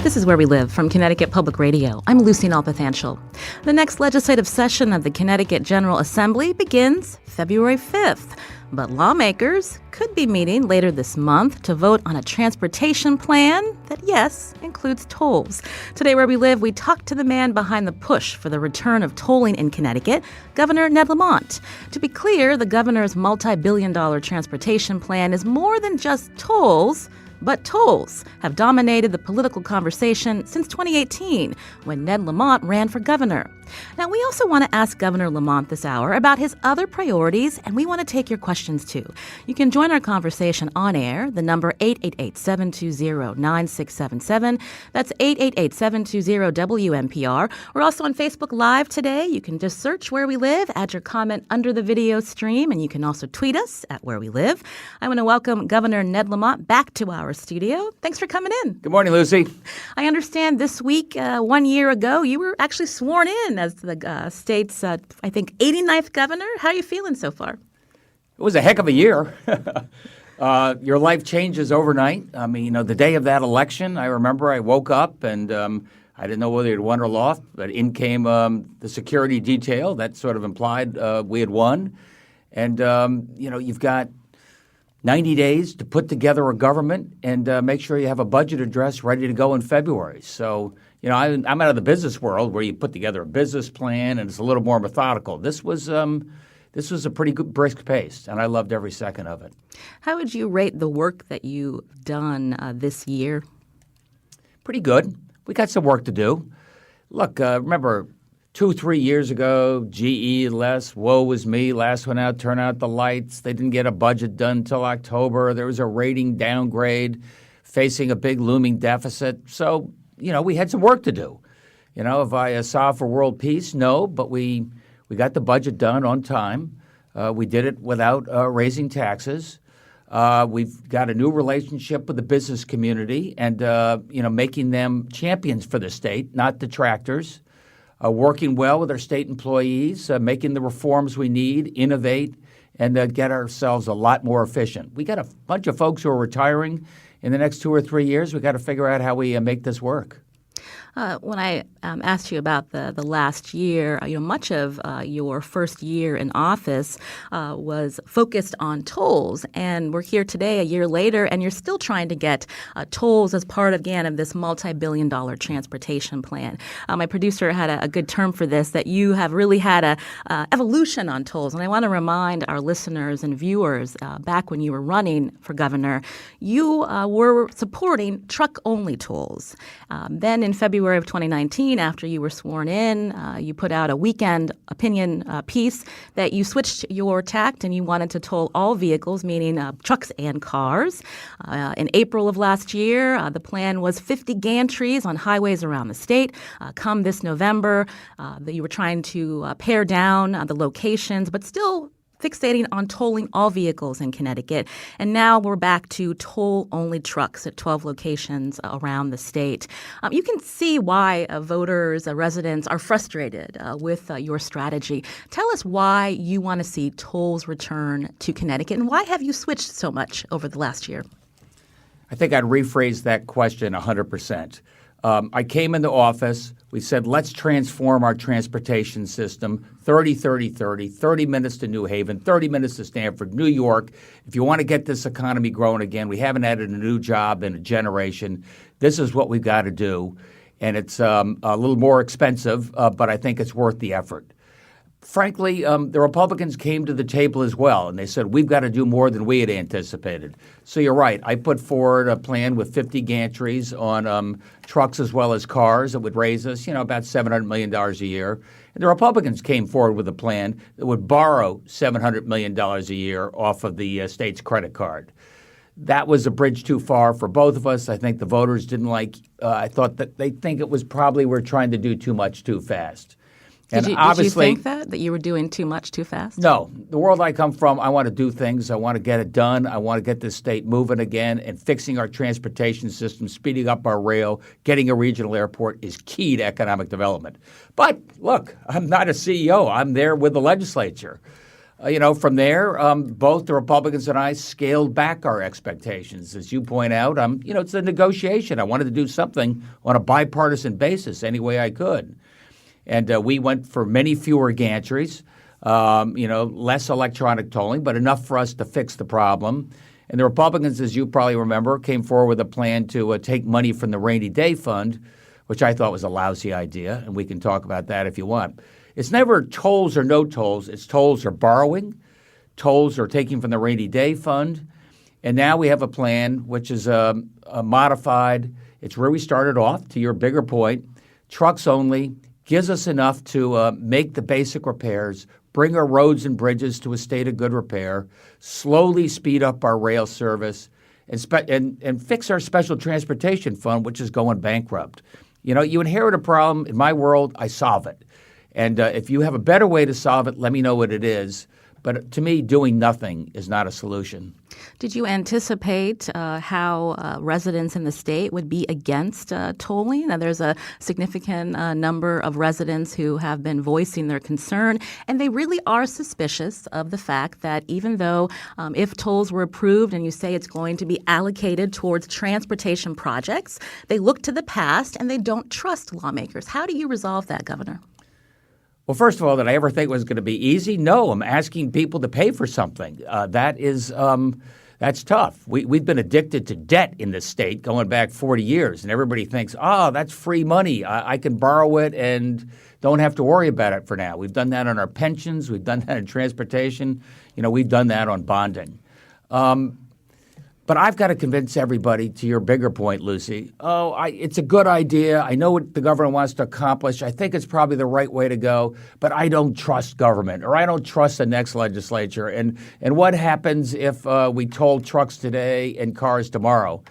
This is Where We Live from Connecticut Public Radio. I'm Lucy Nalpathanchel. The next legislative session of the Connecticut General Assembly begins February 5th. But lawmakers could be meeting later this month to vote on a transportation plan that, yes, includes tolls. Today, Where We Live, we talk to the man behind the push for the return of tolling in Connecticut, Governor Ned Lamont. To be clear, the governor's multi-billion-dollar transportation plan is more than just tolls. But tolls have dominated the political conversation since 2018, when Ned Lamont ran for governor. Now, we also want to ask Governor Lamont this hour about his other priorities, and we want to take your questions, too. You can join our conversation on air. The number 888-720-9677. That's 888-720-WNPR. We're also on Facebook Live today. You can just search Where We Live, add your comment under the video stream, and you can also tweet us at Where We Live. I want to welcome Governor Ned Lamont back to our studio. Thanks for coming in. Good morning, Lucy. I understand this week, 1 year ago, you were actually sworn in as the state's, I think, 89th governor. How are you feeling so far? It was a heck of a year. Your life changes overnight. I mean, the day of that election, I remember I woke up and I didn't know whether you'd won or lost, but in came the security detail. That sort of implied we had won. And, you've got 90 days to put together a government and make sure you have a budget address ready to go in February. So, I'm out of the business world where you put together a business plan and it's a little more methodical. This was a pretty good brisk pace, and I loved every second of it. How would you rate the work that you've done this year? Pretty good. We got some work to do. Look, remember 2-3 years ago, GE less, woe was me, last one out, turn out the lights. They didn't get a budget done until October. There was a rating downgrade, facing a big looming deficit. So, we had some work to do. If I solved for world peace, no, but we got the budget done on time. We did it without raising taxes. We've got a new relationship with the business community and, making them champions for the state, not detractors. Working well with our state employees, making the reforms we need, innovate, and get ourselves a lot more efficient. We got a bunch of folks who are retiring in the next 2 or 3 years. We got to figure out how we make this work. When I asked you about the last year, much of your first year in office was focused on tolls. And we're here today, a year later, and you're still trying to get tolls as part, again, of this multi-billion-dollar transportation plan. My producer had a good term for this, that you have really had a evolution on tolls. And I want to remind our listeners and viewers, back when you were running for governor, you were supporting truck-only tolls. Then in February of 2019, after you were sworn in, you put out a weekend opinion piece that you switched your tact and you wanted to toll all vehicles, meaning trucks and cars. In April of last year, the plan was 50 gantries on highways around the state. Come this November, you were trying to pare down the locations, but still fixating on tolling all vehicles in Connecticut. And now we're back to toll-only trucks at 12 locations around the state. You can see why voters, residents are frustrated with your strategy. Tell us why you want to see tolls return to Connecticut, and why have you switched so much over the last year? I think I'd rephrase that question 100%. I came into office. We said, let's transform our transportation system, 30 minutes to New Haven, 30 minutes to Stamford, New York. If you want to get this economy growing again, we haven't added a new job in a generation. This is what we've got to do. And it's a little more expensive, but I think it's worth the effort. Frankly, the Republicans came to the table as well, and they said, we've got to do more than we had anticipated. So you're right. I put forward a plan with 50 gantries on trucks as well as cars that would raise us, about $700 million a year. And the Republicans came forward with a plan that would borrow $700 million a year off of the state's credit card. That was a bridge too far for both of us. I think the voters didn't like I thought that they think it was probably we're trying to do too much too fast. Did you think that you were doing too much too fast? No. The world I come from, I want to do things. I want to get it done. I want to get this state moving again, and fixing our transportation system, speeding up our rail, getting a regional airport is key to economic development. But look, I'm not a CEO. I'm there with the legislature. From there, both the Republicans and I scaled back our expectations. As you point out, it's a negotiation. I wanted to do something on a bipartisan basis any way I could. And we went for many fewer gantries, less electronic tolling, but enough for us to fix the problem. And the Republicans, as you probably remember, came forward with a plan to take money from the rainy day fund, which I thought was a lousy idea, and we can talk about that if you want. It's never tolls or no tolls. It's tolls or borrowing, tolls or taking from the rainy day fund. And now we have a plan which is modified. It's where we started off, to your bigger point. Trucks only gives us enough to make the basic repairs, bring our roads and bridges to a state of good repair, slowly speed up our rail service, and fix our special transportation fund, which is going bankrupt. You inherit a problem. In my world, I solve it. And if you have a better way to solve it, let me know what it is. But to me, doing nothing is not a solution. Did you anticipate how residents in the state would be against tolling? Now, there's a significant number of residents who have been voicing their concern, and they really are suspicious of the fact that even though if tolls were approved and you say it's going to be allocated towards transportation projects, they look to the past and they don't trust lawmakers. How do you resolve that, Governor? Well, first of all, did I ever think it was going to be easy? No, I'm asking people to pay for something. That's tough. We've been addicted to debt in this state going back 40 years, and everybody thinks, that's free money. I can borrow it and don't have to worry about it for now. We've done that on our pensions. We've done that in transportation. We've done that on bonding. But I've got to convince everybody, to your bigger point, Lucy, it's a good idea. I know what the governor wants to accomplish. I think it's probably the right way to go, but I don't trust government, or I don't trust the next legislature. And what happens if we toll trucks today and cars tomorrow?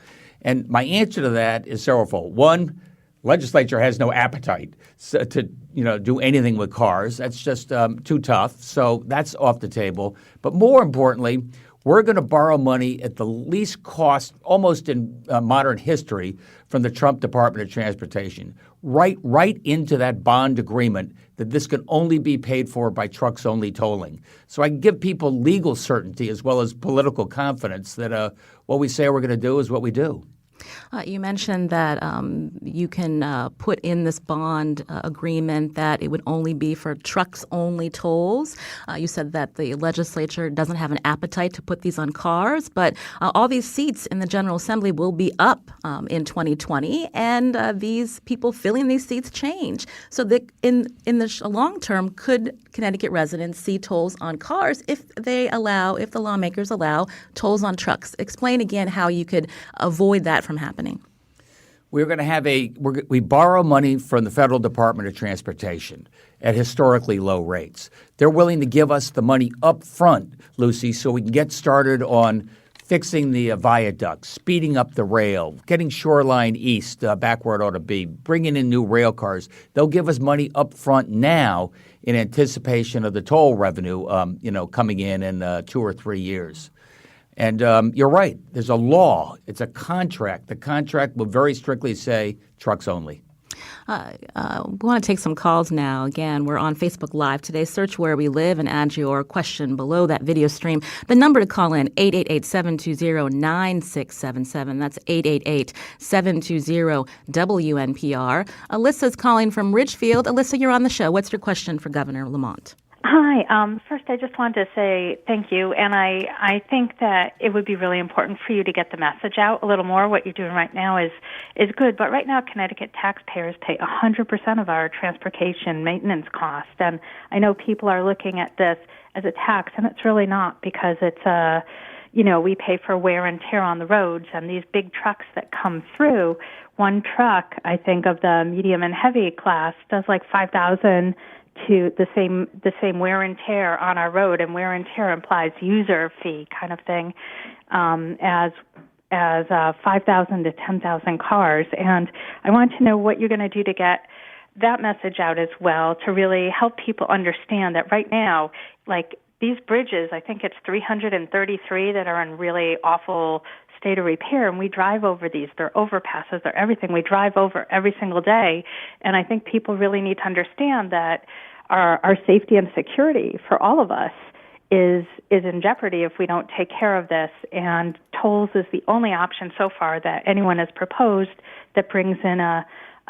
And my answer to that is severalfold. One, legislature has no appetite to do anything with cars. That's just too tough. So that's off the table. But more importantly, we're going to borrow money at the least cost almost in modern history from the Trump Department of Transportation, right into that bond agreement that this can only be paid for by trucks-only tolling. So I can give people legal certainty as well as political confidence that what we say we're going to do is what we do. You mentioned that you can put in this bond agreement that it would only be for trucks-only tolls. You said that the legislature doesn't have an appetite to put these on cars, but all these seats in the General Assembly will be up in 2020, and these people filling these seats change. So that in the long term, could Connecticut residents see tolls on cars if the lawmakers allow tolls on trucks? Explain again how you could avoid that from happening. We're going to have we borrow money from the Federal Department of Transportation at historically low rates. They're willing to give us the money up front, Lucy, so we can get started on fixing the viaducts, speeding up the rail, getting Shoreline East back where it ought to be, bringing in new rail cars. They'll give us money up front now in anticipation of the toll revenue, coming in 2 or 3 years. And you're right. There's a law. It's a contract. The contract will very strictly say trucks only. We want to take some calls now. Again, we're on Facebook Live today. Search Where We Live and add your question below that video stream. The number to call in, 888-720-9677. That's 888-720-WNPR. Alyssa's calling from Ridgefield. Alyssa, you're on the show. What's your question for Governor Lamont? Hi. First, I just wanted to say thank you, and I think that it would be really important for you to get the message out a little more. What you're doing right now is good, but right now Connecticut taxpayers pay 100% of our transportation maintenance costs, and I know people are looking at this as a tax, and it's really not, because it's we pay for wear and tear on the roads, and these big trucks that come through. One truck, I think, of the medium and heavy class does like 5,000 to the same wear and tear on our road, and wear and tear implies user fee kind of thing, as 5,000 to 10,000 cars. And I want to know what you're going to do to get that message out as well, to really help people understand that right now, like these bridges, I think it's 333 that are in really awful state of repair, and we drive over these. They're overpasses, they're everything. We drive over every single day, and I think people really need to understand that our safety and security for all of us is in jeopardy if we don't take care of this. And tolls is the only option so far that anyone has proposed that brings in a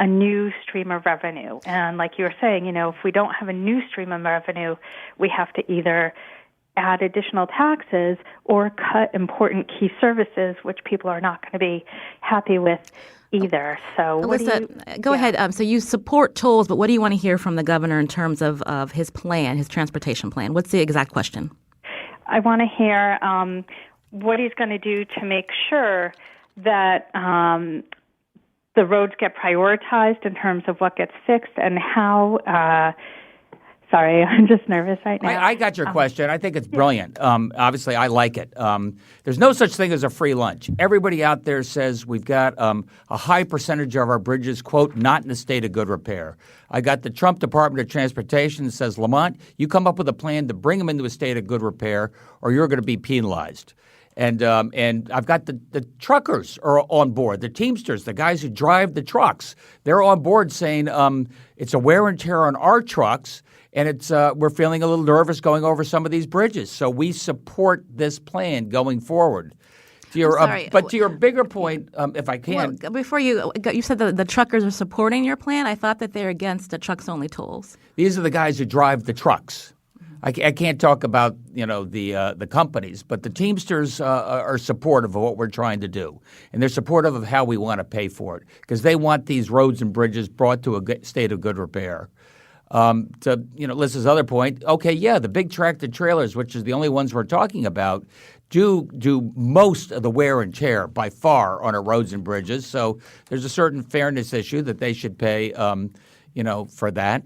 new stream of revenue. And like you were saying, if we don't have a new stream of revenue, we have to either add additional taxes or cut important key services, which people are not going to be happy with either. So, Alyssa, go ahead. So you support tolls, but what do you want to hear from the governor in terms of his plan, his transportation plan? What's the exact question? I want to hear what he's going to do to make sure that the roads get prioritized in terms of what gets fixed and how. Sorry, I'm just nervous right now. I got your question. I think it's brilliant. Obviously, I like it. There's no such thing as a free lunch. Everybody out there says we've got a high percentage of our bridges, quote, not in a state of good repair. I got the Trump Department of Transportation that says, Lamont, you come up with a plan to bring them into a state of good repair or you're going to be penalized. And I've got the truckers are on board, the Teamsters, the guys who drive the trucks. They're on board saying it's a wear and tear on our trucks. And it's we're feeling a little nervous going over some of these bridges. So we support this plan going forward. But to your bigger point, if I can. Well, before you said the truckers are supporting your plan. I thought that they're against the trucks-only tolls. These are the guys who drive the trucks. I can't talk about the companies, but the Teamsters are supportive of what we're trying to do, and they're supportive of how we want to pay for it because they want these roads and bridges brought to a state of good repair. To Liz's other point, okay, yeah, the big tractor trailers, which is the only ones we're talking about, do most of the wear and tear by far on our roads and bridges. So there's a certain fairness issue that they should pay, for that.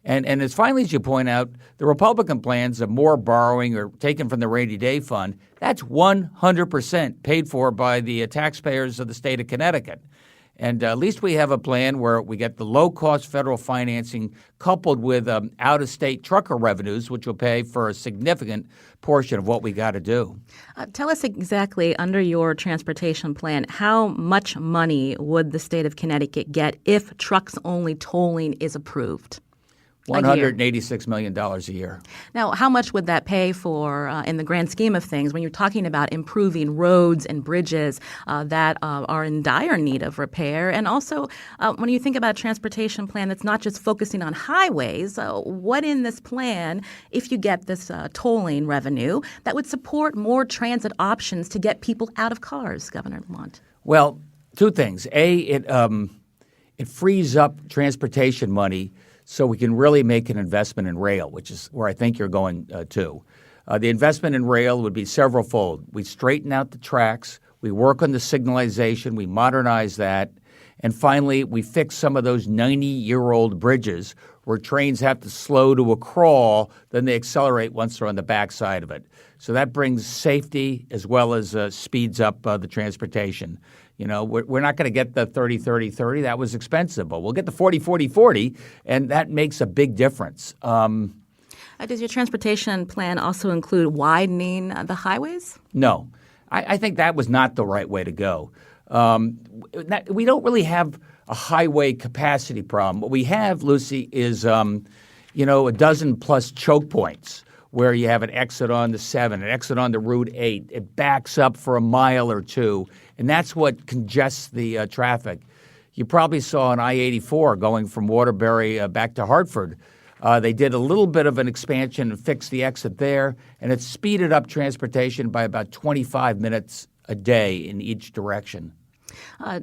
And as finally as you point out, the Republican plans of more borrowing or taken from the rainy day fund, that's 100% paid for by the taxpayers of the state of Connecticut. And at least we have a plan where we get the low-cost federal financing coupled with out-of-state trucker revenues, which will pay for a significant portion of what we got to do. Tell us exactly, under your transportation plan, how much money would the state of Connecticut get if trucks-only tolling is approved? $186 million a year. Now, how much would that pay for, in the grand scheme of things, when you're talking about improving roads and bridges that are in dire need of repair? And also, when you think about a transportation plan that's not just focusing on highways, what in this plan, if you get this tolling revenue, that would support more transit options to get people out of cars, Governor Lamont? Well, two things. A, it frees up transportation money so we can really make an investment in rail, which is where I think you're going to. The investment in rail would be several-fold. We straighten out the tracks. We work on the signalization. We modernize that. And finally, we fix some of those 90-year-old bridges where trains have to slow to a crawl, then they accelerate once they're on the backside of it. So that brings safety as well as speeds up the transportation. We're not going to get the 30-30-30. That was expensive. But we'll get the 40-40-40, and that makes a big difference. Does your transportation plan also include widening the highways? No. I think that was not the right way to go. We don't really have a highway capacity problem. What we have, Lucy, is a dozen plus choke points where you have an exit on the 7, an exit on the Route 8. It backs up for a mile or two, and that's what congests the traffic. You probably saw on I-84 going from Waterbury back to Hartford. They did a little bit of an expansion and fixed the exit there, and it speeded up transportation by about 25 minutes a day in each direction.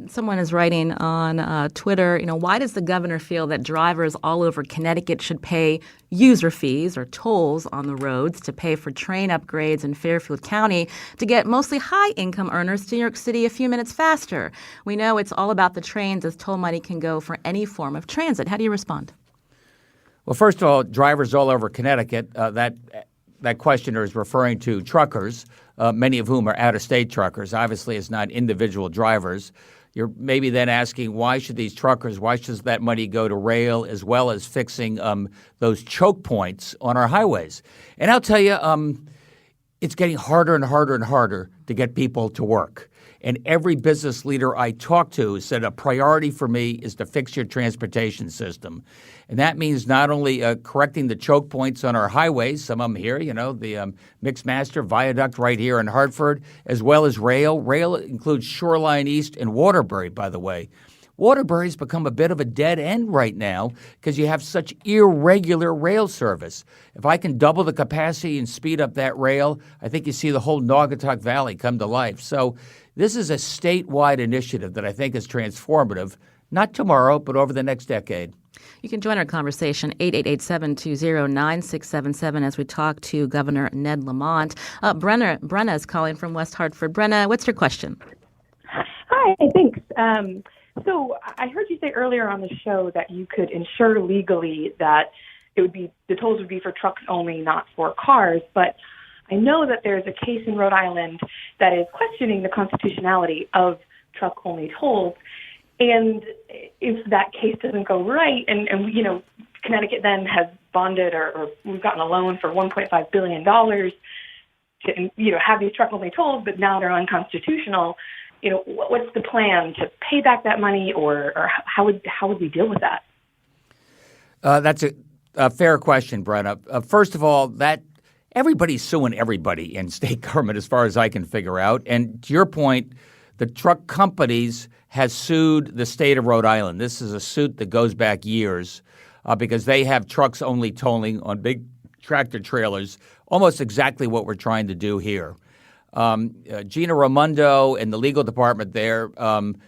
Someone is writing on Twitter, why does the governor feel that drivers all over Connecticut should pay user fees or tolls on the roads to pay for train upgrades in Fairfield County to get mostly high-income earners to New York City a few minutes faster? We know it's all about the trains, as toll money can go for any form of transit. How do you respond? Well, first of all, drivers all over Connecticut, that questioner is referring to truckers, many of whom are out-of-state truckers. Obviously, it's not individual drivers. You're maybe then asking, why should that money go to rail as well as fixing those choke points on our highways? And I'll tell you, it's getting harder and harder and harder to get people to work. And every business leader I talked to said a priority for me is to fix your transportation system. And that means not only correcting the choke points on our highways, some of them here, the Mixmaster Viaduct right here in Hartford, as well as rail. Rail includes Shoreline East and Waterbury, by the way. Waterbury's become a bit of a dead end right now because you have such irregular rail service. If I can double the capacity and speed up that rail, I think you see the whole Naugatuck Valley come to life. So this is a statewide initiative that I think is transformative, not tomorrow, but over the next decade. You can join our conversation, 888-720-9677, as we talk to Governor Ned Lamont. Brenna is calling from West Hartford. Brenna, what's your question? Hi, thanks. So I heard you say earlier on the show that you could ensure legally that the tolls would be for trucks only, not for cars. But I know that there's a case in Rhode Island that is questioning the constitutionality of truck-only tolls. And if that case doesn't go right, and Connecticut then has bonded or we've gotten a loan for $1.5 billion to have these truck-only tolls, but now they're unconstitutional. What's the plan to pay back that money, or how would we deal with that? That's a fair question, Brenna. First of all, that everybody's suing everybody in state government, as far as I can figure out. And to your point, the truck companies has sued the state of Rhode Island. This is a suit that goes back years because they have trucks only tolling on big tractor trailers, almost exactly what we're trying to do here. Gina Raimondo and the legal department there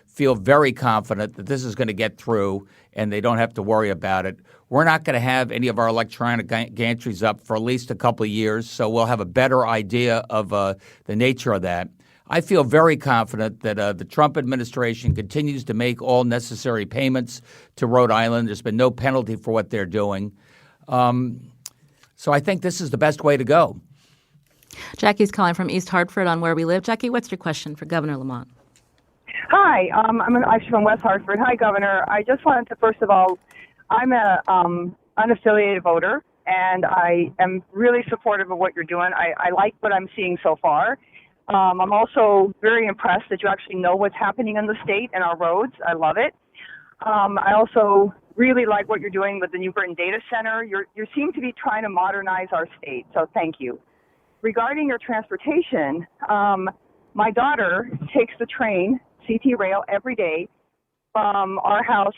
feel very confident that this is going to get through and they don't have to worry about it. We're not going to have any of our electronic gantries up for at least a couple of years, so we'll have a better idea of the nature of that. I feel very confident that the Trump administration continues to make all necessary payments to Rhode Island. There's been no penalty for what they're doing. So I think this is the best way to go. Jackie's calling from East Hartford on Where We Live. Jackie, what's your question for Governor Lamont? Hi, I'm actually from West Hartford. Hi, Governor. I just wanted to, first of all, I'm a unaffiliated voter, and I am really supportive of what you're doing. I like what I'm seeing so far. I'm also very impressed that you actually know what's happening in the state and our roads. I love it. I also really like what you're doing with the New Britain Data Center. You seem to be trying to modernize our state, so thank you. Regarding your transportation, my daughter takes the train, CT Rail, every day from our house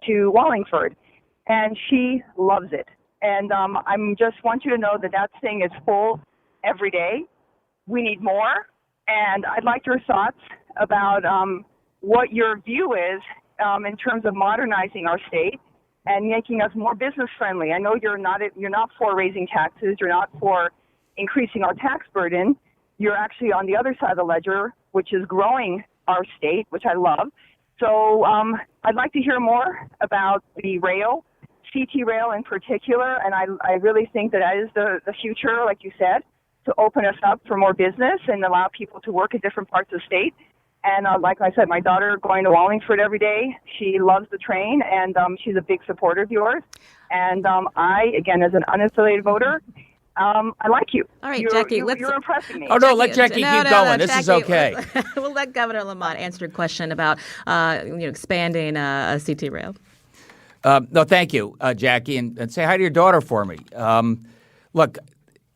to Wallingford, and she loves it. And I just want you to know that thing is full every day. We need more, and I'd like your thoughts about what your view is in terms of modernizing our state and making us more business friendly. I know you're not for raising taxes. You're not for increasing our tax burden. You're actually on the other side of the ledger, which is growing our state, which I love. So I'd like to hear more about the rail, CT Rail in particular, and I really think that is the future, like you said, to open us up for more business and allow people to work in different parts of the state. And like I said, my daughter going to Wallingford every day, she loves the train, and she's a big supporter of yours. And I, again, as an unaffiliated voter, I like you. All right, Jackie, you're impressing me. Oh, no, let Jackie keep going. This is okay. We'll let Governor Lamont answer your question about expanding CT Rail. No, thank you, Jackie, and say hi to your daughter for me. Look,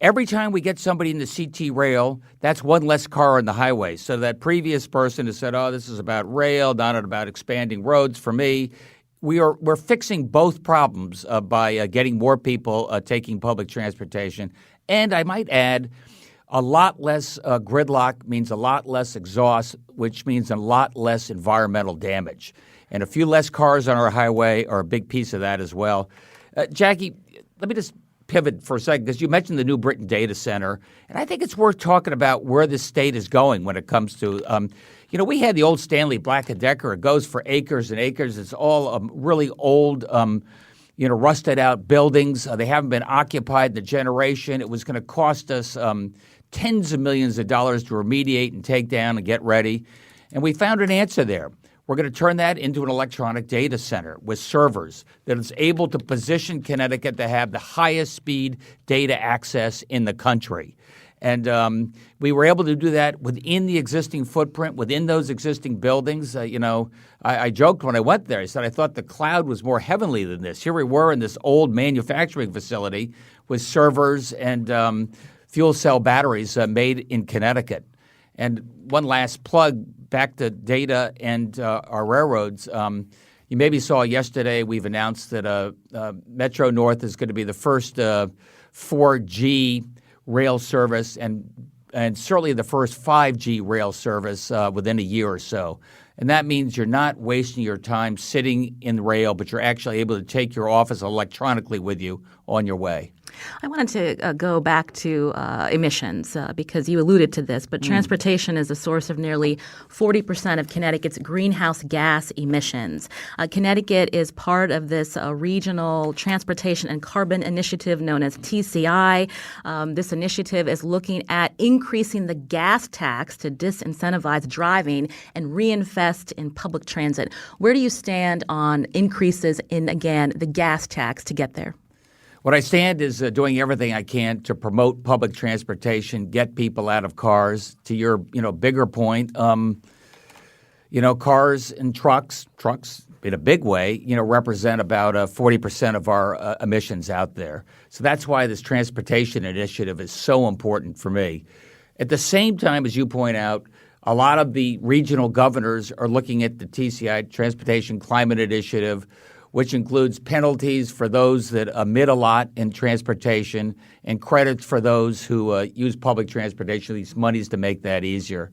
every time we get somebody in the CT Rail, that's one less car on the highway. So that previous person who said, oh, this is about rail, not about expanding roads, for me, we're fixing both problems by getting more people taking public transportation. And I might add, a lot less gridlock means a lot less exhaust, which means a lot less environmental damage. And a few less cars on our highway are a big piece of that as well. Jackie, let me just pivot for a second, because you mentioned the New Britain Data Center, and I think it's worth talking about where the state is going when it comes to we had the old Stanley Black & Decker. It goes for acres and acres. It's all really old, rusted out buildings. They haven't been occupied in a generation. It was going to cost us tens of millions of dollars to remediate and take down and get ready. And we found an answer there. We're going to turn that into an electronic data center with servers that is able to position Connecticut to have the highest speed data access in the country. And we were able to do that within the existing footprint, within those existing buildings. I joked when I went there. I said I thought the cloud was more heavenly than this. Here we were in this old manufacturing facility with servers and fuel cell batteries made in Connecticut. And one last plug back to data and our railroads. You maybe saw yesterday we've announced that Metro North is going to be the first 4G rail service and certainly the first 5G rail service within a year or so. And that means you're not wasting your time sitting in the rail, but you're actually able to take your office electronically with you on your way. I wanted to go back to emissions because you alluded to this, but transportation is a source of nearly 40% of Connecticut's greenhouse gas emissions. Connecticut is part of this regional transportation and carbon initiative known as TCI. This initiative is looking at increasing the gas tax to disincentivize driving and reinvest in public transit. Where do you stand on increases in, again, the gas tax to get there? What I stand is doing everything I can to promote public transportation, get people out of cars. To your bigger point, cars and trucks in a big way, represent about 40% of our emissions out there. So that's why this transportation initiative is so important for me. At the same time, as you point out, a lot of the regional governors are looking at the TCI, Transportation Climate Initiative, which includes penalties for those that emit a lot in transportation and credits for those who use public transportation, these monies to make that easier.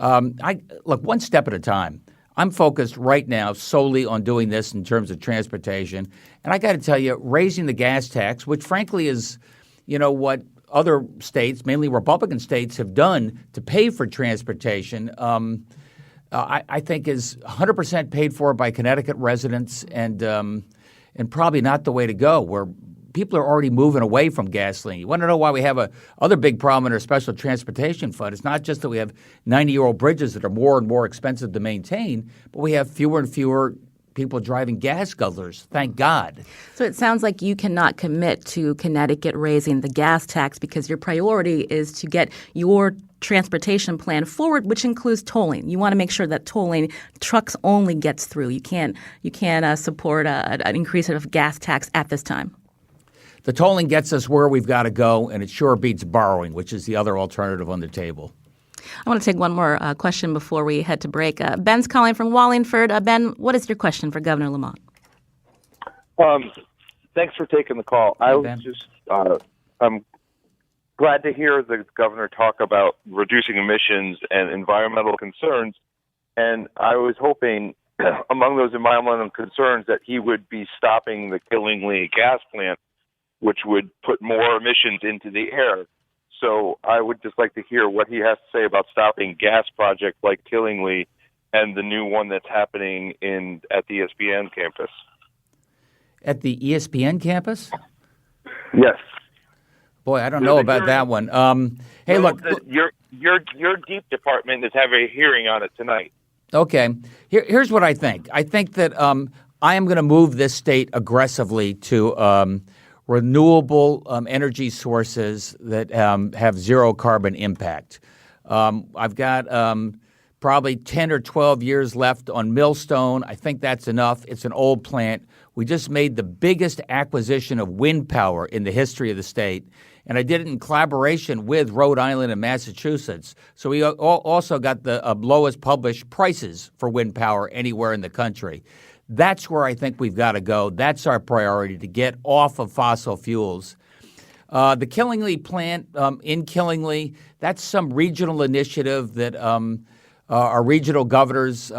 Look, one step at a time. I'm focused right now solely on doing this in terms of transportation. And I got to tell you, raising the gas tax, which frankly is, what other states, mainly Republican states, have done to pay for transportation, I think is 100% paid for by Connecticut residents and probably not the way to go, where people are already moving away from gasoline. You want to know why we have a other big problem in our special transportation fund? It's not just that we have 90-year-old bridges that are more and more expensive to maintain, but we have fewer and fewer people driving gas guzzlers. Thank God. So it sounds like you cannot commit to Connecticut raising the gas tax because your priority is to get your transportation plan forward, which includes tolling. You want to make sure that tolling trucks only gets through. You can't support an increase of gas tax at this time. The tolling gets us where we've got to go, and it sure beats borrowing, which is the other alternative on the table. I want to take one more question before we head to break. Ben's calling from Wallingford. Ben, what is your question for Governor Lamont? Thanks for taking the call. I'm glad to hear the governor talk about reducing emissions and environmental concerns. And I was hoping among those environmental concerns that he would be stopping the Killingly gas plant, which would put more emissions into the air. So I would just like to hear what he has to say about stopping gas projects like Killingly and the new one that's happening at the ESPN campus. At the ESPN campus? Yes. Boy, I don't know about that one. Hey, look. Your deep department is having a hearing on it tonight. Okay. Here's what I think. I think that I am going to move this state aggressively to renewable energy sources that have zero carbon impact. I've got probably 10 or 12 years left on Millstone. I think that's enough. It's an old plant. We just made the biggest acquisition of wind power in the history of the state, and I did it in collaboration with Rhode Island and Massachusetts. So we also got the lowest published prices for wind power anywhere in the country. That's where I think we've got to go. That's our priority, to get off of fossil fuels. The Killingly plant in Killingly, that's some regional initiative that our regional governors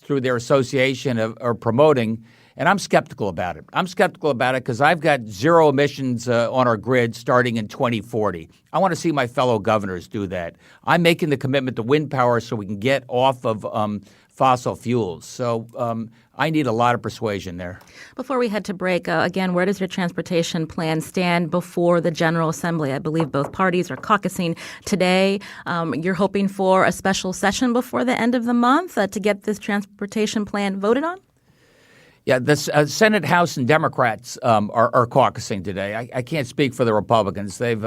through their association are promoting, and I'm skeptical about it. I'm skeptical about it because I've got zero emissions on our grid starting in 2040. I want to see my fellow governors do that. I'm making the commitment to wind power so we can get off of fossil fuels. So I need a lot of persuasion there. Before we head to break, again, where does your transportation plan stand before the General Assembly? I believe both parties are caucusing today. You're hoping for a special session before the end of the month to get this transportation plan voted on? Yeah, the Senate, House, and Democrats are caucusing today. I can't speak for the Republicans. They've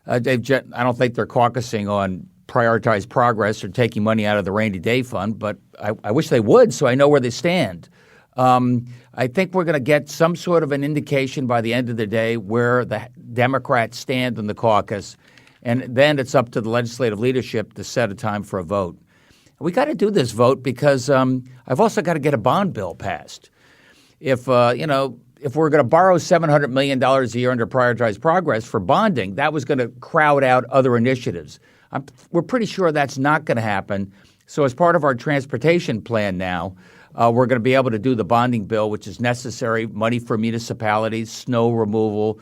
I don't think they're caucusing on prioritized progress or taking money out of the rainy day fund, but I wish they would so I know where they stand. I think we're going to get some sort of an indication by the end of the day where the Democrats stand in the caucus, and then it's up to the legislative leadership to set a time for a vote. We got to do this vote because I've also got to get a bond bill passed. If we're going to borrow $700 million a year under prioritized progress for bonding, that was going to crowd out other initiatives. We're pretty sure that's not going to happen. So as part of our transportation plan now, we're going to be able to do the bonding bill, which is necessary, money for municipalities, snow removal,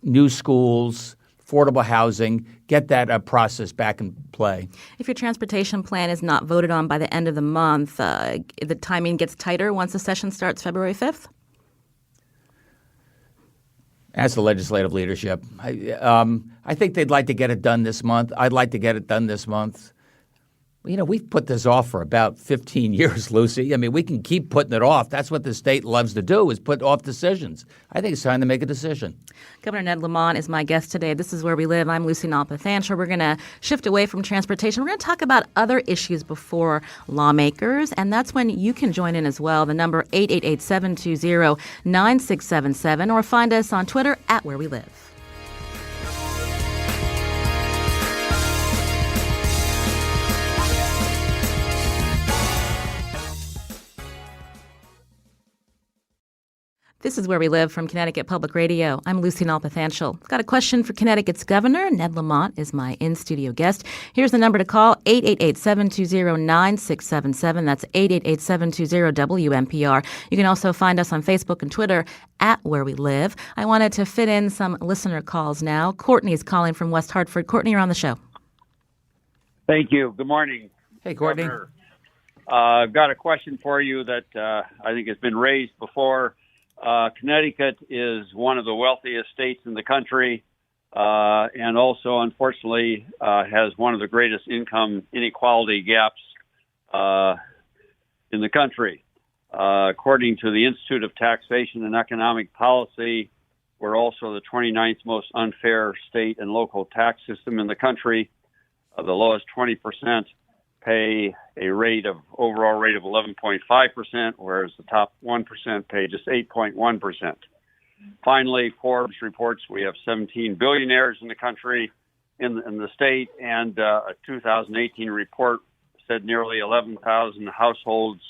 new schools, affordable housing, get that process back in play. If your transportation plan is not voted on by the end of the month, the timing gets tighter once the session starts February 5th? As the legislative leadership. I think they'd like to get it done this month. I'd like to get it done this month. We've put this off for about 15 years, Lucy. I mean, we can keep putting it off. That's what the state loves to do, is put off decisions. I think it's time to make a decision. Governor Ned Lamont is my guest today. This is Where We Live. I'm Lucy Nalpathanchel. We're going to shift away from transportation. We're going to talk about other issues before lawmakers, and that's when you can join in as well. The number 888-720-9677, or find us on Twitter at Where We Live. This is Where We Live from Connecticut Public Radio. I'm Lucy Nalpathanchel. Got a question for Connecticut's governor. Ned Lamont is my in-studio guest. Here's the number to call, 888-720-9677. That's 888-720-WNPR. You can also find us on Facebook and Twitter at Where We Live. I wanted to fit in some listener calls now. Courtney's calling from West Hartford. Courtney, you're on the show. Thank you. Good morning. Hey, Courtney. I've got a question for you that I think has been raised before. Connecticut is one of the wealthiest states in the country, and also, unfortunately, has one of the greatest income inequality gaps in the country. According to the Institute of Taxation and Economic Policy, we're also the 29th most unfair state and local tax system in the country. The lowest 20% pay a overall rate of 11.5%, whereas the top 1% pay just 8.1%. Finally, Forbes reports we have 17 billionaires in the country, in the state, and a 2018 report said nearly 11,000 households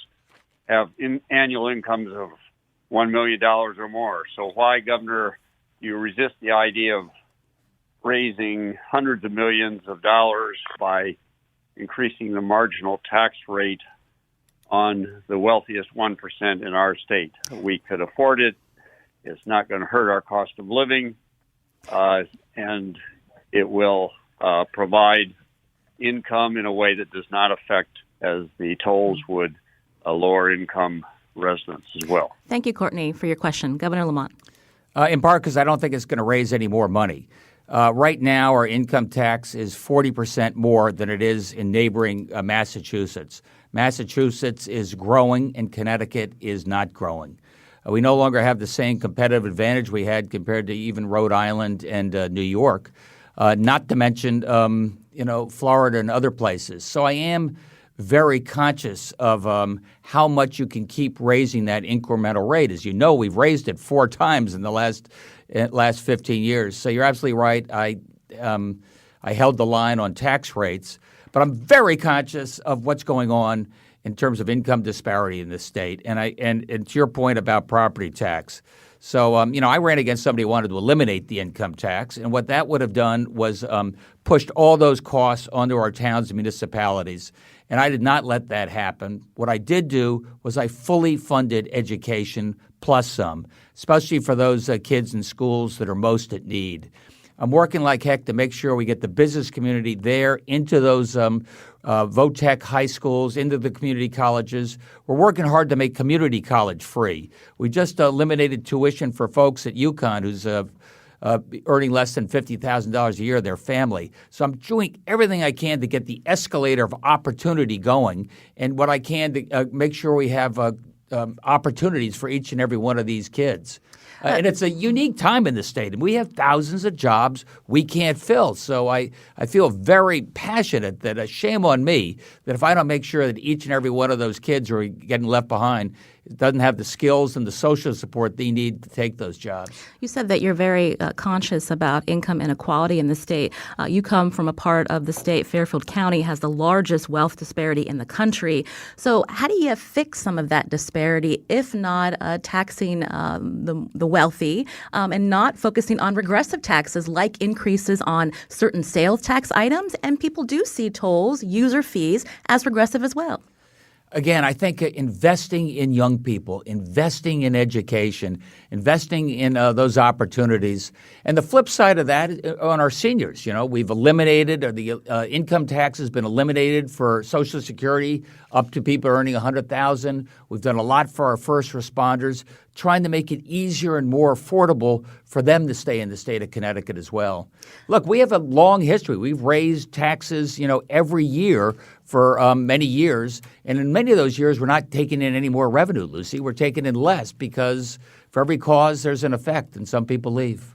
have annual incomes of $1 million or more. So why, Governor, do you resist the idea of raising hundreds of millions of dollars by increasing the marginal tax rate on the wealthiest 1% in our state? We could afford it. It's not going to hurt our cost of living, and it will provide income in a way that does not affect, as the tolls would, lower income residents as well. Thank you, Courtney, for your question. Governor Lamont. In part because I don't think it's going to raise any more money. Right now, our income tax is 40% more than it is in neighboring Massachusetts. Massachusetts is growing and Connecticut is not growing. We no longer have the same competitive advantage we had compared to even Rhode Island and New York, not to mention Florida and other places. So I am very conscious of how much you can keep raising that incremental rate. As you know, we've raised it 4 times in the last 15 years. So you're absolutely right. I held the line on tax rates, but I'm very conscious of what's going on in terms of income disparity in this state. And to your point about property tax. So, I ran against somebody who wanted to eliminate the income tax. And what that would have done was pushed all those costs onto our towns and municipalities. And I did not let that happen. What I did do was I fully funded education plus some, especially for those kids in schools that are most at need. I'm working like heck to make sure we get the business community there into those VOTEC high schools, into the community colleges. We're working hard to make community college free. We just eliminated tuition for folks at UConn who's earning less than $50,000 a year, their family. So I'm doing everything I can to get the escalator of opportunity going, and what I can to make sure we have opportunities for each and every one of these kids. And it's a unique time in the state, and we have thousands of jobs we can't fill. So I feel very passionate that shame on me that if I don't make sure that each and every one of those kids who are getting left behind doesn't have the skills and the social support they need to take those jobs. You said that you're very conscious about income inequality in the state. You come from a part of the state, Fairfield County has the largest wealth disparity in the country. So how do you fix some of that disparity, if not taxing the wealthy and not focusing on regressive taxes like increases on certain sales tax items? And people do see tolls, user fees as regressive as well. Again, I think investing in young people, investing in education, investing in those opportunities. And the flip side of that on our seniors, we've eliminated, or the income tax has been eliminated for Social Security up to people earning $100,000. We've done a lot for our first responders, trying to make it easier and more affordable for them to stay in the state of Connecticut as well. Look, we have a long history. We've raised taxes, every year for many years. And in many of those years, we're not taking in any more revenue, Lucy. We're taking in less because for every cause, there's an effect, and some people leave.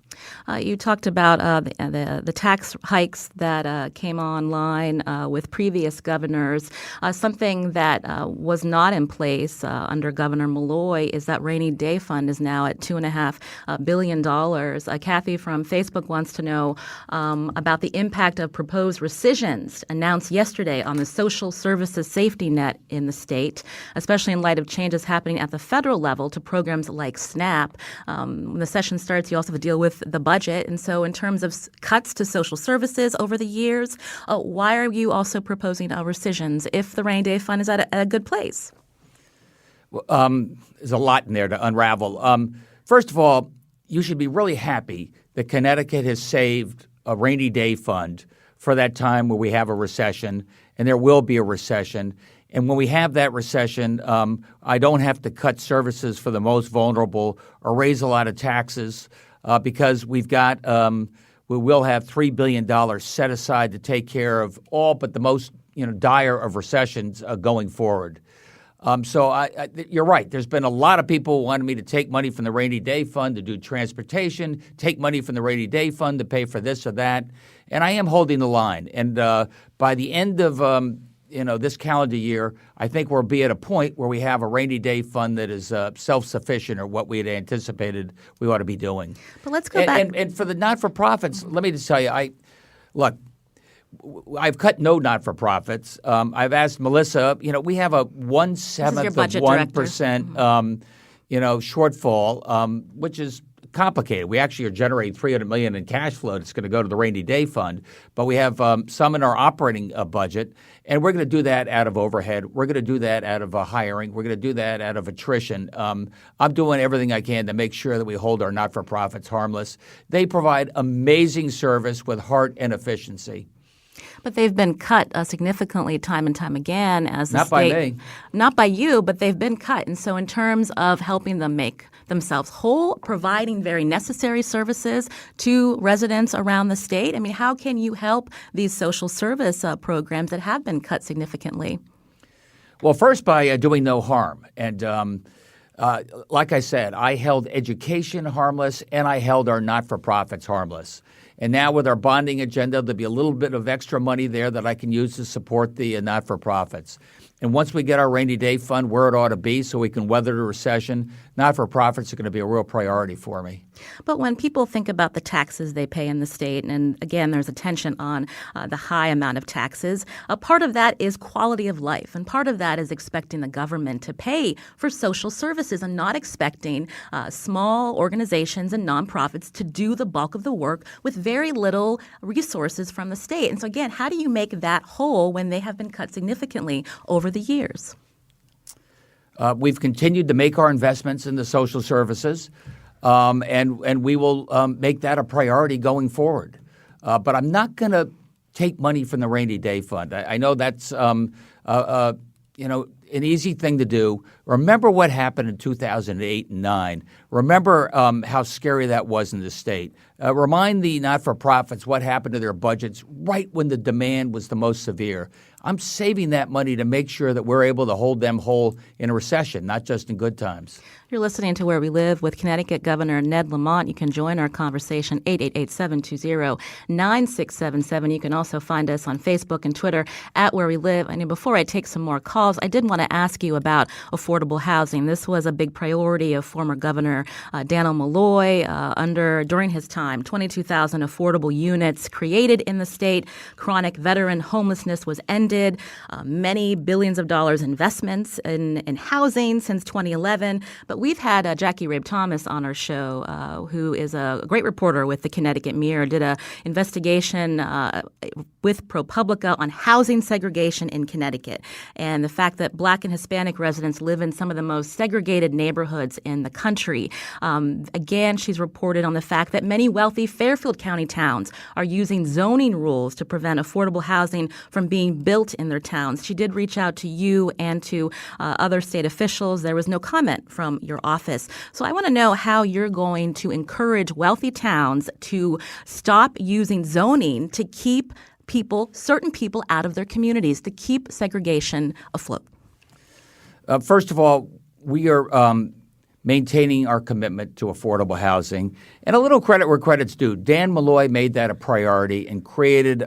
You talked about the tax hikes that came online with previous governors. Something that was not in place under Governor Malloy is that rainy day fund is now at $2.5 billion. Kathy from Facebook wants to know about the impact of proposed rescissions announced yesterday on the social services safety net in the state, especially in light of changes happening at the federal level to programs like SNAP. When the session starts, you also have to deal with the budget. And so in terms of cuts to social services over the years, why are you also proposing rescissions if the rainy day fund is at a good place? Well, there's a lot in there to unravel. First of all, you should be really happy that Connecticut has saved a rainy day fund for that time where we have a recession, and there will be a recession. And when we have that recession, I don't have to cut services for the most vulnerable or raise a lot of taxes. Because we will have $3 billion set aside to take care of all but the most dire of recessions going forward. So you're right. There's been a lot of people wanting me to take money from the rainy day fund to do transportation, take money from the rainy day fund to pay for this or that, and I am holding the line. And by the end of this calendar year, I think we'll be at a point where we have a rainy day fund that is self-sufficient, or what we had anticipated we ought to be doing. But let's go back. And for the not-for-profits, let me just tell you, I've cut no not-for-profits. I've asked Melissa, we have a 1/7 of 1%, shortfall, which is complicated. We actually are generating $300 million in cash flow that's going to go to the rainy day fund, but we have some in our operating budget, and we're going to do that out of overhead. We're going to do that out of hiring. We're going to do that out of attrition. I'm doing everything I can to make sure that we hold our not-for-profits harmless. They provide amazing service with heart and efficiency. But they've been cut significantly time and time again as the Not state. by me. Not by you, but they've been cut. And so in terms of helping them make themselves whole, providing very necessary services to residents around the state, how can you help these social service programs that have been cut significantly? Well, first by doing no harm. And like I said, I held education harmless, and I held our not-for-profits harmless. And now with our bonding agenda, there'll be a little bit of extra money there that I can use to support the not-for-profits. And once we get our rainy day fund where it ought to be so we can weather the recession, not-for-profits are going to be a real priority for me. But when people think about the taxes they pay in the state, and again, there's attention on the high amount of taxes, a part of that is quality of life. And part of that is expecting the government to pay for social services and not expecting small organizations and nonprofits to do the bulk of the work with very little resources from the state. And so again, how do you make that whole when they have been cut significantly over the years? We've continued to make our investments in the social services, and we will make that a priority going forward. But I'm not going to take money from the rainy day fund. I know that's, an easy thing to do. Remember what happened in 2008 and 9. Remember how scary that was in the state. Remind the not-for-profits what happened to their budgets right when the demand was the most severe. I'm saving that money to make sure that we're able to hold them whole in a recession, not just in good times. You're listening to Where We Live with Connecticut Governor Ned Lamont. You can join our conversation, 888-720-9677. You can also find us on Facebook and Twitter at Where We Live. And before I take some more calls, I did want to ask you about affordable housing. This was a big priority of former Governor Daniel Malloy during his time. 22,000 affordable units created in the state. Chronic veteran homelessness was ended. Many billions of dollars investments in housing since 2011. But we've had Jackie Rabe Thomas on our show, who is a great reporter with the Connecticut Mirror, did an investigation with ProPublica on housing segregation in Connecticut and the fact that Black and Hispanic residents live in some of the most segregated neighborhoods in the country. Again, she's reported on the fact that many wealthy Fairfield County towns are using zoning rules to prevent affordable housing from being built in their towns. She did reach out to you and to other state officials. There was no comment from your office. So I want to know how you're going to encourage wealthy towns to stop using zoning to keep certain people out of their communities, to keep segregation afloat. First of all, we are maintaining our commitment to affordable housing. And a little credit where credit's due. Dan Malloy made that a priority and created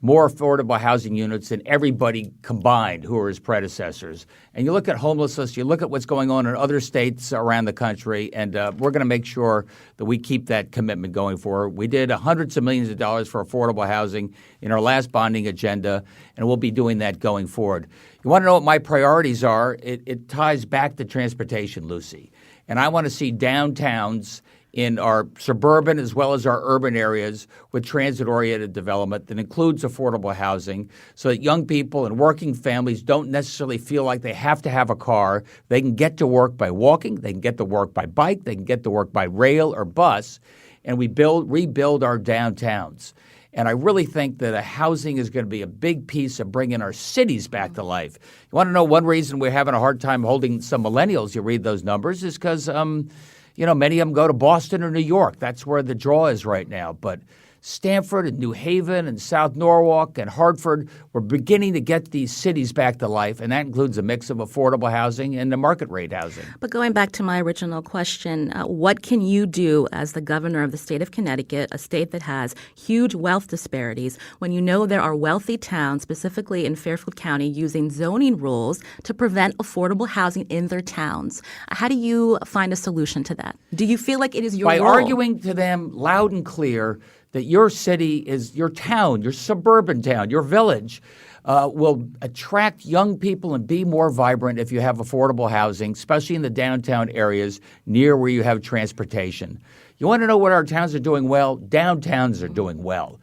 more affordable housing units than everybody combined who were his predecessors. And you look at homelessness, you look at what's going on in other states around the country, and we're going to make sure that we keep that commitment going forward. We did hundreds of millions of dollars for affordable housing in our last bonding agenda, and we'll be doing that going forward. You want to know what my priorities are? It ties back to transportation, Lucy. And I want to see downtowns in our suburban as well as our urban areas with transit-oriented development that includes affordable housing so that young people and working families don't necessarily feel like they have to have a car. They can get to work by walking. They can get to work by bike. They can get to work by rail or bus. And we rebuild our downtowns. And I really think that housing is going to be a big piece of bringing our cities back to life. You want to know one reason we're having a hard time holding some millennials, you read those numbers, is because many of them go to Boston or New York. That's where the draw is right now. But Stamford and New Haven and South Norwalk and Hartford, we're beginning to get these cities back to life, and that includes a mix of affordable housing and the market rate housing. But going back to my original question, what can you do as the governor of the state of Connecticut, a state that has huge wealth disparities, when you know there are wealthy towns, specifically in Fairfield County, using zoning rules to prevent affordable housing in their towns? How do you find a solution to that? Do you feel like it is your role? By arguing to them loud and clear that your city is your town, your suburban town, your village will attract young people and be more vibrant if you have affordable housing, especially in the downtown areas near where you have transportation. You want to know what our towns are doing well? Downtowns are doing well.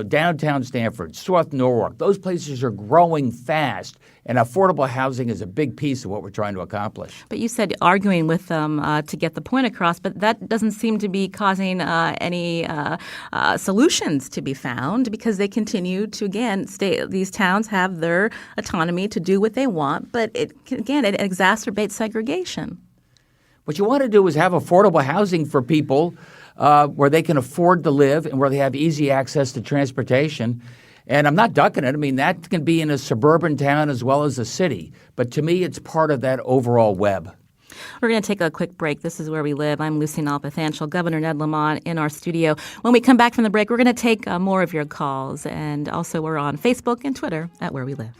Downtown Stamford, South Norwalk, those places are growing fast, and affordable housing is a big piece of what we're trying to accomplish. But you said arguing with them to get the point across, but that doesn't seem to be causing any solutions to be found because they continue to, again, these towns have their autonomy to do what they want, but it exacerbates segregation. What you want to do is have affordable housing for people where they can afford to live and where they have easy access to transportation. And I'm not ducking it. I mean, that can be in a suburban town as well as a city. But to me, it's part of that overall web. We're going to take a quick break. This is Where We Live. I'm Lucy Nalpathanchel, Governor Ned Lamont in our studio. When we come back from the break, we're going to take more of your calls. And also we're on Facebook and Twitter at Where We Live.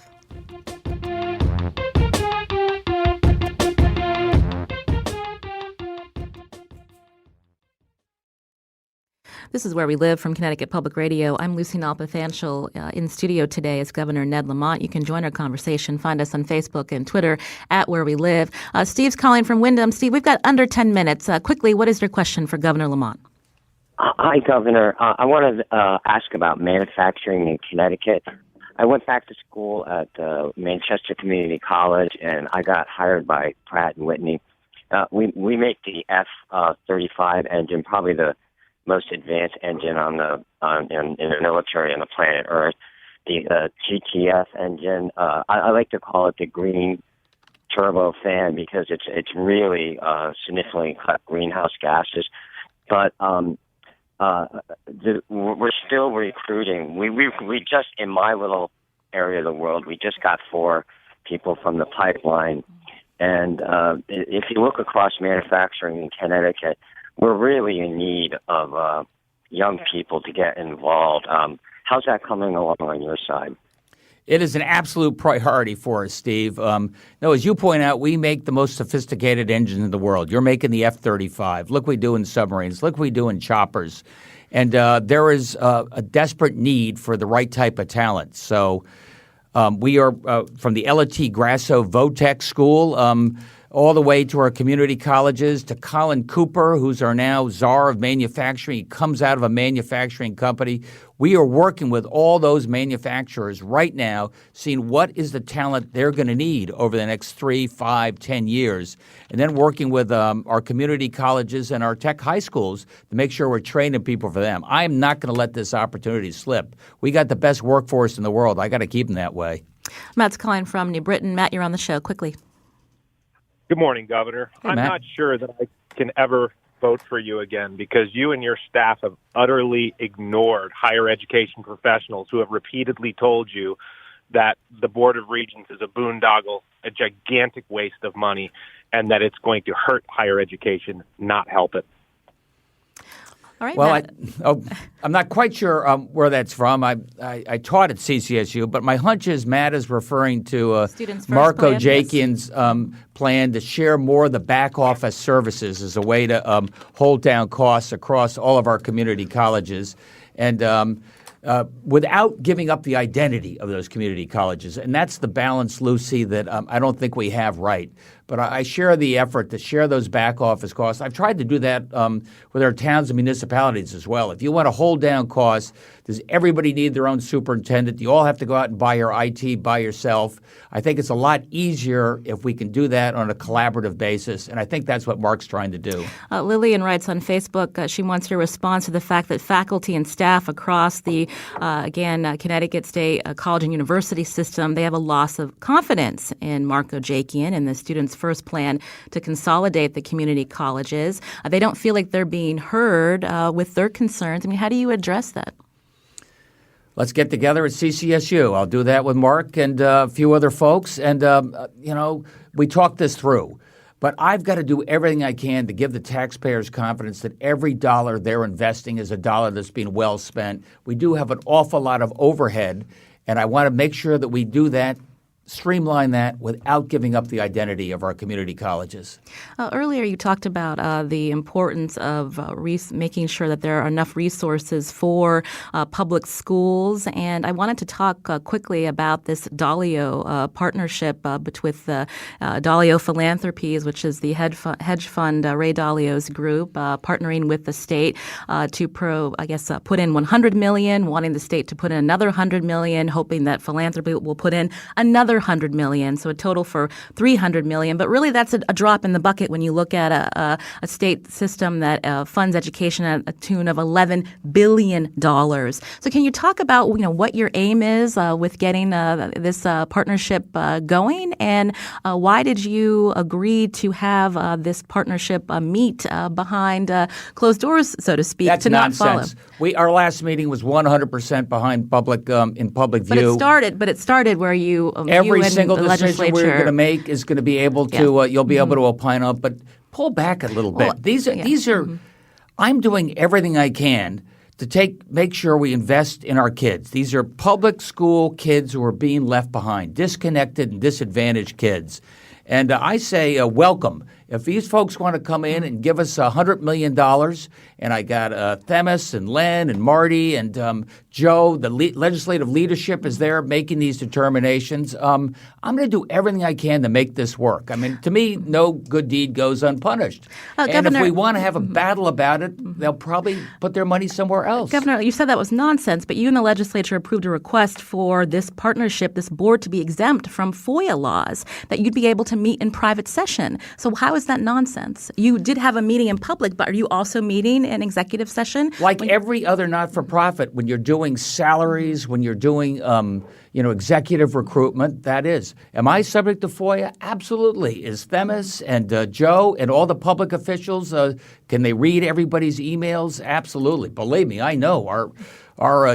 This is Where We Live from Connecticut Public Radio. I'm Lucy Nalpathanchel. In studio today is Governor Ned Lamont. You can join our conversation. Find us on Facebook and Twitter at Where We Live. Steve's calling from Wyndham. Steve, we've got under 10 minutes. Quickly, what is your question for Governor Lamont? Hi, Governor. I want to ask about manufacturing in Connecticut. I went back to school at Manchester Community College, and I got hired by Pratt & Whitney. We make the F-35 engine, probably the most advanced engine in the military on the planet Earth. the GTF engine. I like to call it the green turbo fan because it's really significantly cut greenhouse gases. But we're still recruiting. We just, in my little area of the world, we just got 4 people from the pipeline. And if you look across manufacturing in Connecticut, we're really in need of young people to get involved. How's that coming along on your side? It is an absolute priority for us, Steve. No, as you point out, we make the most sophisticated engine in the world. You're making the F-35. Look what we do in submarines. Look what we do in choppers. And there is a desperate need for the right type of talent. So we are from the L.T. Grasso Votech School all the way to our community colleges, to Colin Cooper, who's our now czar of manufacturing. He comes out of a manufacturing company. We are working with all those manufacturers right now, seeing what is the talent they're going to need over the next 3, 5, 10 years, and then working with our community colleges and our tech high schools to make sure we're training people for them. I am not going to let this opportunity slip. We got the best workforce in the world. I got to keep them that way. Matt's calling from New Britain. Matt, you're on the show. Quickly. Good morning, Governor. Hey, I'm Matt. not sure that I can ever vote for you again because you and your staff have utterly ignored higher education professionals who have repeatedly told you that the Board of Regents is a boondoggle, a gigantic waste of money, and that it's going to hurt higher education, not help it. All right, Well, Matt. I'm not quite sure where that's from. I taught at CCSU, but my hunch is Matt is referring to Students First Marco plan, Jakian's plan to share more of the back office services as a way to hold down costs across all of our community colleges. And without giving up the identity of those community colleges. And that's the balance, Lucy, that I don't think we have right. But I share the effort to share those back office costs. I've tried to do that with our towns and municipalities as well. If you want to hold down costs, does everybody need their own superintendent? You all have to go out and buy your IT by yourself. I think it's a lot easier if we can do that on a collaborative basis, and I think that's what Mark's trying to do. Lillian writes on Facebook, she wants your response to the fact that faculty and staff across the, Connecticut State College and University system, they have a loss of confidence in Marco Jakian and the Students First plan to consolidate the community colleges. They don't feel like they're being heard with their concerns. I mean, how do you address that? Let's get together at CCSU. I'll do that with Mark and a few other folks. And, we talked this through. But I've got to do everything I can to give the taxpayers confidence that every dollar they're investing is a dollar that's being well spent. We do have an awful lot of overhead, and I want to make sure that we do that, streamline that without giving up the identity of our community colleges. Earlier, you talked about the importance of making sure that there are enough resources for public schools. And I wanted to talk quickly about this Dalio partnership with Dalio Philanthropies, which is the hedge fund Ray Dalio's group, partnering with the state to put in $100 million, wanting the state to put in another $100 million, hoping that philanthropy will put in another $100 million, so a total for $300 million. But really, that's a drop in the bucket when you look at a state system that funds education at a tune of $11 billion. So can you talk about what your aim is with getting this partnership going, and why did you agree to have this partnership meet behind closed doors, so to speak, That's to nonsense. not follow? Our last meeting was 100% behind public in public view. But it started where you Every and single the decision we're going to make is going to be able to you'll be able to opine on. But pull back a little bit. These are. I'm doing everything I can to make sure we invest in our kids. These are public school kids who are being left behind, disconnected and disadvantaged kids. And I say welcome. If these folks want to come in and give us $100 million, and I got Themis and Len and Marty and Joe, the legislative leadership is there making these determinations. I'm going to do everything I can to make this work. I mean, to me, no good deed goes unpunished. And Governor, if we want to have a battle about it, they'll probably put their money somewhere else. Governor, you said that was nonsense, but you and the legislature approved a request for this partnership, this board, to be exempt from FOIA laws, that you'd be able to to meet in private session. So how is that nonsense? You did have a meeting in public, but are you also meeting in executive session? Like every other not-for-profit, when you're doing salaries, when you're doing executive recruitment, that is. Am I subject to FOIA? Absolutely. Is Themis and Joe and all the public officials, can they read everybody's emails? Absolutely. Believe me, I know. Our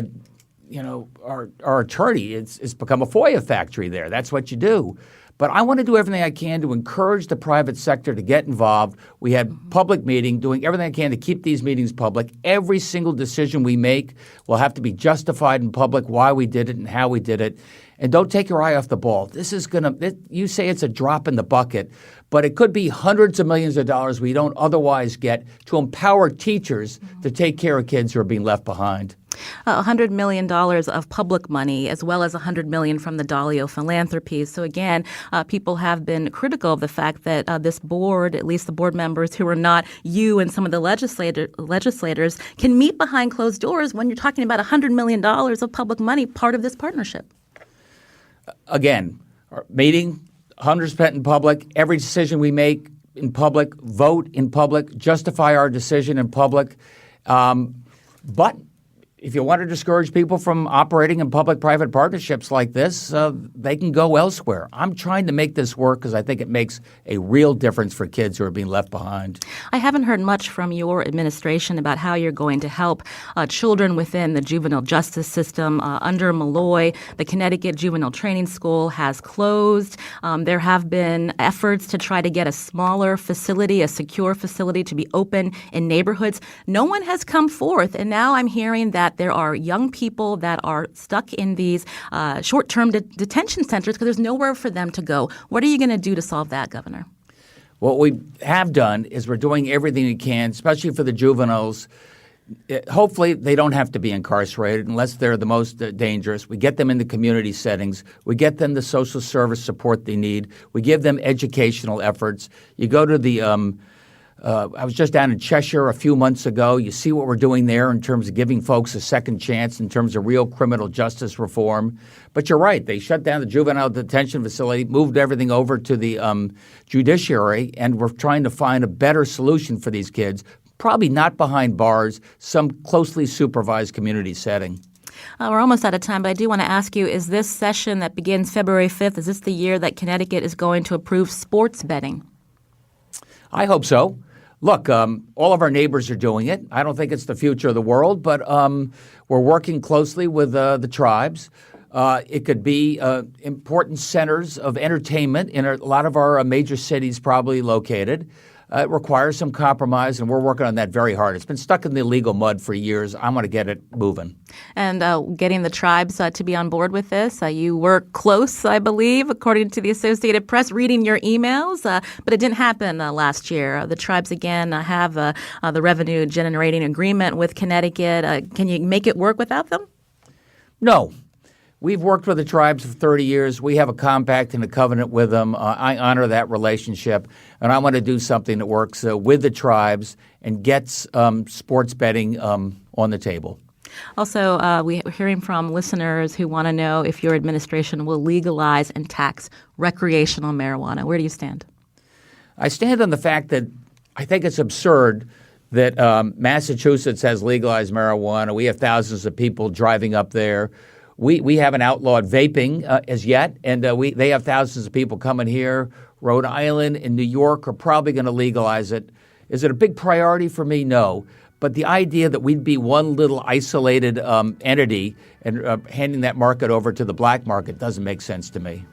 attorney it's become a FOIA factory there. That's what you do. But I want to do everything I can to encourage the private sector to get involved. We had public meeting, doing everything I can to keep these meetings public. Every single decision we make will have to be justified in public, why we did it and how we did it. And don't take your eye off the ball. This is you say it's a drop in the bucket, but it could be hundreds of millions of dollars we don't otherwise get to empower teachers to take care of kids who are being left behind. $100 million of public money, as well as $100 million from the Dalio philanthropies. So again, people have been critical of the fact that this board, at least the board members who are not you and some of the legislators, can meet behind closed doors when you're talking about $100 million of public money, part of this partnership. Again, our meeting, 100% in public, every decision we make in public, vote in public, justify our decision in public. But if you want to discourage people from operating in public-private partnerships like this, they can go elsewhere. I'm trying to make this work because I think it makes a real difference for kids who are being left behind. I haven't heard much from your administration about how you're going to help children within the juvenile justice system. Under Malloy, the Connecticut Juvenile Training School has closed. There have been efforts to try to get a smaller facility, a secure facility to be open in neighborhoods. No one has come forth, and now I'm hearing that there are young people that are stuck in these short-term detention centers because there's nowhere for them to go. What are you going to do to solve that, Governor? What we have done is we're doing everything we can, especially for the juveniles. Hopefully, they don't have to be incarcerated unless they're the most dangerous. We get them into community settings. We get them the social service support they need. We give them educational efforts. You go to the I was just down in Cheshire a few months ago. You see what we're doing there in terms of giving folks a second chance in terms of real criminal justice reform. But you're right. They shut down the juvenile detention facility, moved everything over to the judiciary, and we're trying to find a better solution for these kids, probably not behind bars, some closely supervised community setting. We're almost out of time, but I do want to ask you, is this session that begins February 5th, is this the year that Connecticut is going to approve sports betting? I hope so. Look, all of our neighbors are doing it. I don't think it's the future of the world, but we're working closely with the tribes. It could be important centers of entertainment in a lot of our major cities probably located. It requires some compromise, and we're working on that very hard. It's been stuck in the legal mud for years. I want to get it moving. And getting the tribes to be on board with this. You work close, I believe, according to the Associated Press, reading your emails. But it didn't happen last year. The tribes, again, have the revenue-generating agreement with Connecticut. Can you make it work without them? No. We've worked with the tribes for 30 years. We have a compact and a covenant with them. I honor that relationship, and I want to do something that works with the tribes and gets sports betting on the table. Also, we're hearing from listeners who want to know if your administration will legalize and tax recreational marijuana. Where do you stand? I stand on the fact that I think it's absurd that Massachusetts has legalized marijuana. We have thousands of people driving up there. We haven't outlawed vaping as yet, and they have thousands of people coming here. Rhode Island and New York are probably going to legalize it. Is it a big priority for me? No. But the idea that we'd be one little isolated entity and handing that market over to the black market doesn't make sense to me.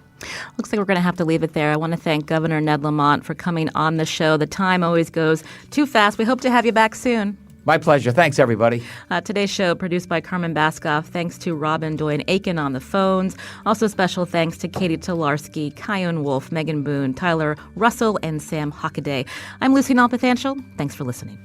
Looks like we're going to have to leave it there. I want to thank Governor Ned Lamont for coming on the show. The time always goes too fast. We hope to have you back soon. My pleasure. Thanks, everybody. Today's show produced by Carmen Baskoff. Thanks to Robin Doyen-Aiken on the phones. Also special thanks to Katie Tolarski, Kyone Wolf, Megan Boone, Tyler Russell, and Sam Hockaday. I'm Lucy Nalpathanchel. Thanks for listening.